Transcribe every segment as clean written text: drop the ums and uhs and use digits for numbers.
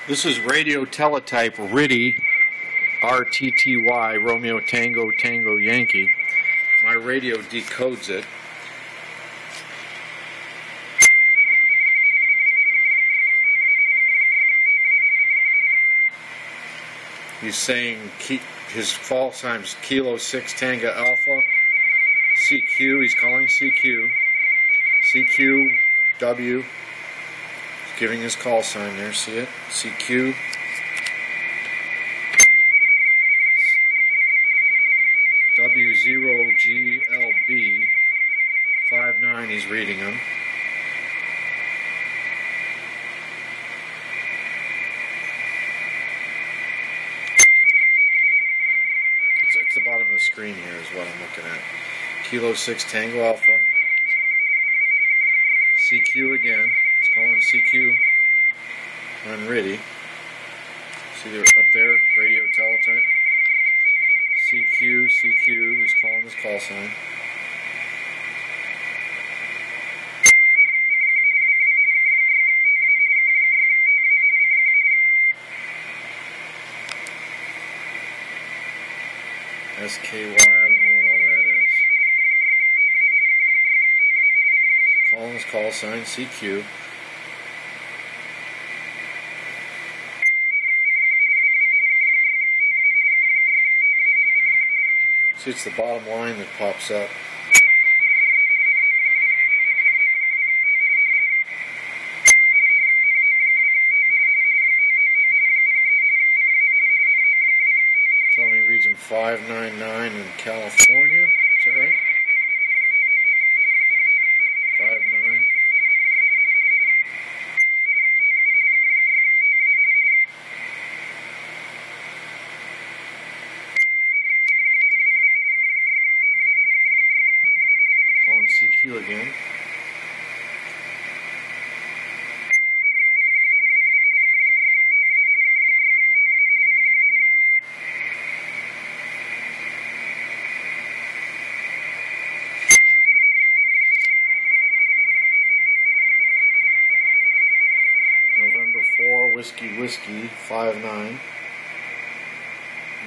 This is radio teletype RTTY, Romeo Tango Tango Yankee. My radio decodes it. He's saying his call sign's Kilo 6 Tango Alpha, CQ, he's calling CQ, CQW. Giving his call sign there, see it? CQ. W0GLB 59, he's reading them. It's the bottom of the screen here is what I'm looking at. Kilo 6 Tango Alpha. CQ again. It's calling CQ on RTTY. See they're up there, radio teletype. CQ, he's calling his call sign. SKY, I don't know what all that is. Calling his call sign, CQ. See, it's the bottom line that pops up. Tell me he reads them 599 in California. Is that right? 59. Calling CQ again. November 4, Whiskey 59.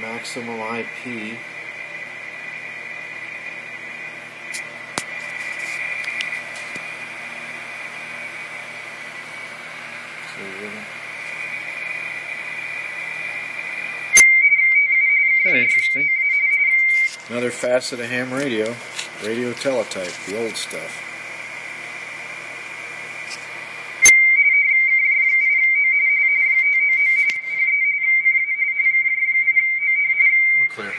Maximum IP. Kind of interesting. Another facet of ham radio teletype, the old stuff. We're clear.